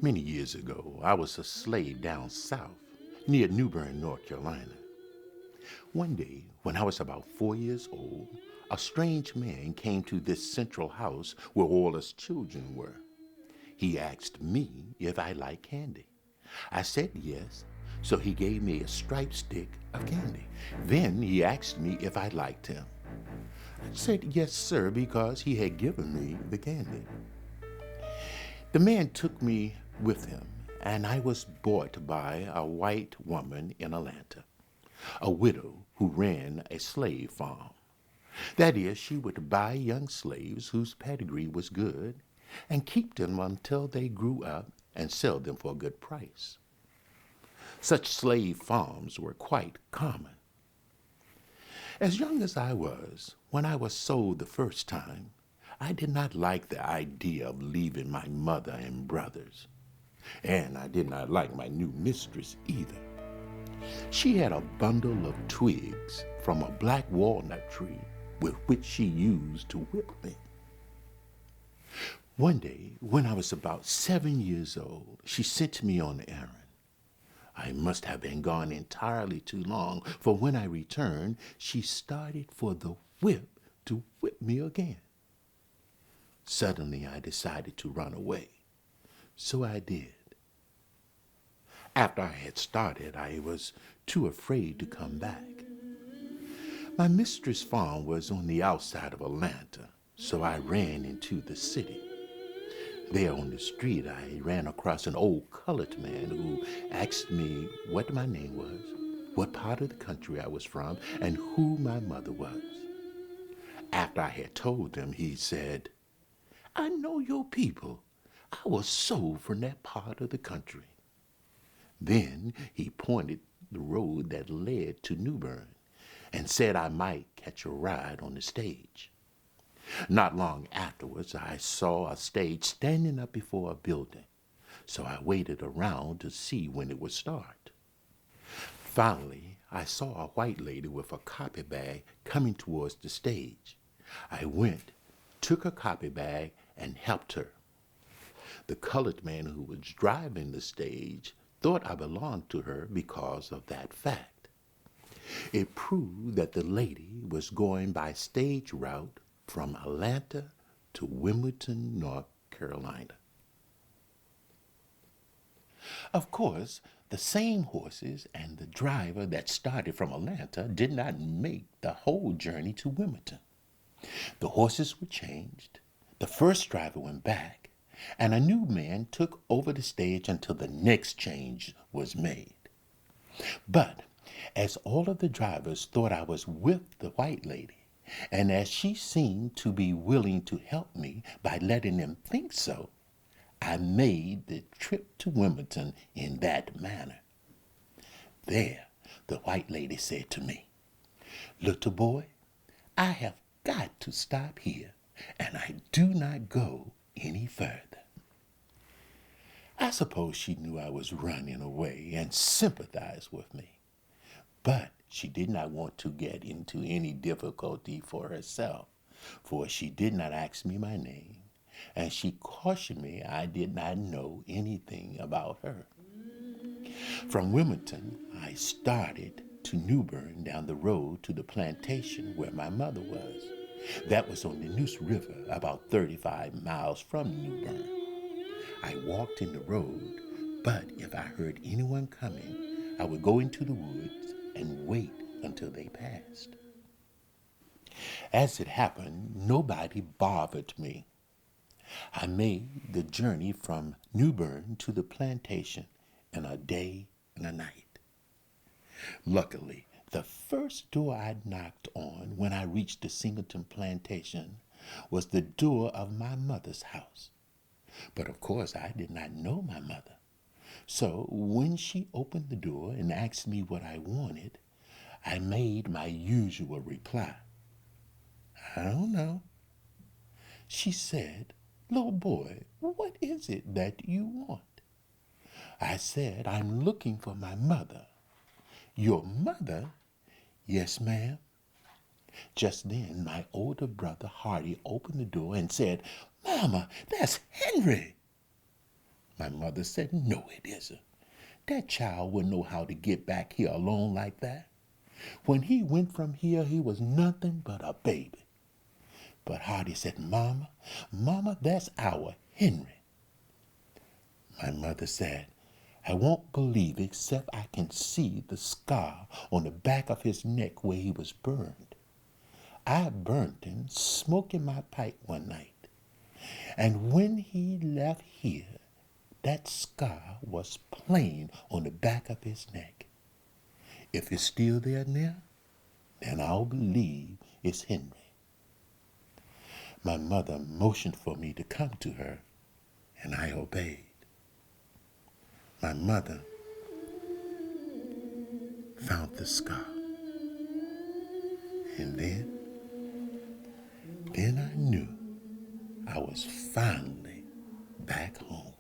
Many years ago, I was a slave down south near New Bern, North Carolina. One day, when I was about 4 years old, a strange man came to this central house where all us children were. He asked me if I liked candy. I said yes, so he gave me a striped stick of candy. Then he asked me if I liked him. I said yes, sir, because he had given me the candy. The man took me with him, and I was bought by a white woman in Atlanta, a widow who ran a slave farm. That is, she would buy young slaves whose pedigree was good and keep them until they grew up and sell them for a good price. Such slave farms were quite common. As young as I was, when I was sold the first time, I did not like the idea of leaving my mother and brothers. And I did not like my new mistress either. She had a bundle of twigs from a black walnut tree with which she used to whip me. One day, when I was about 7 years old, she sent me on an errand. I must have been gone entirely too long, for when I returned, she started for the whip to whip me again. Suddenly, I decided to run away. So I did. After I had started, I was too afraid to come back. My mistress' farm was on the outside of Atlanta, so I ran into the city. There on the street, I ran across an old colored man who asked me what my name was, what part of the country I was from, and who my mother was. After I had told him, he said, "I know your people. I was sold from that part of the country." Then he pointed the road that led to New Bern and said I might catch a ride on the stage. Not long afterwards, I saw a stage standing up before a building, so I waited around to see when it would start. Finally, I saw a white lady with a copy bag coming towards the stage. I went, took her copy bag, and helped her. The colored man who was driving the stage thought I belonged to her because of that fact. It proved that the lady was going by stage route from Atlanta to Wilmington, North Carolina. Of course, the same horses and the driver that started from Atlanta did not make the whole journey to Wilmington. The horses were changed, the first driver went back, and a new man took over the stage until the next change was made. But as all of the drivers thought I was with the white lady, and as she seemed to be willing to help me by letting them think so, I made the trip to Wilmington in that manner. There, the white lady said to me, "Little boy, I have got to stop here, and I do not go any further." I suppose she knew I was running away and sympathized with me, but she did not want to get into any difficulty for herself, for she did not ask me my name, and she cautioned me I did not know anything about her. From Wilmington, I started to New Bern down the road to the plantation where my mother was. That was on the Neuse River, about 35 miles from New Bern. I walked in the road, but if I heard anyone coming, I would go into the woods and wait until they passed. As it happened, nobody bothered me. I made the journey from New Bern to the plantation in a day and a night. Luckily, the first door I knocked on when I reached the Singleton plantation was the door of my mother's house. But of course, I did not know my mother. So when she opened the door and asked me what I wanted, I made my usual reply. "I don't know." She said, "Little boy, what is it that you want?" I said, "I'm looking for my mother." "Your mother?" "Yes, ma'am." Just then, my older brother Hardy opened the door and said, "Mama, that's Henry." My mother said, no, it isn't. That child wouldn't know how to get back here alone like that. When he went from here, he was nothing but a baby. But Hardy said, Mama, that's our Henry. My mother said, I won't believe it except I can see the scar on the back of his neck where he was burned. I burnt him smoking my pipe one night. And when he left here, that scar was plain on the back of his neck. If it's still there now, then I'll believe it's Henry. My mother motioned for me to come to her, and I obeyed. My mother found the scar. And then I knew I was finally back home.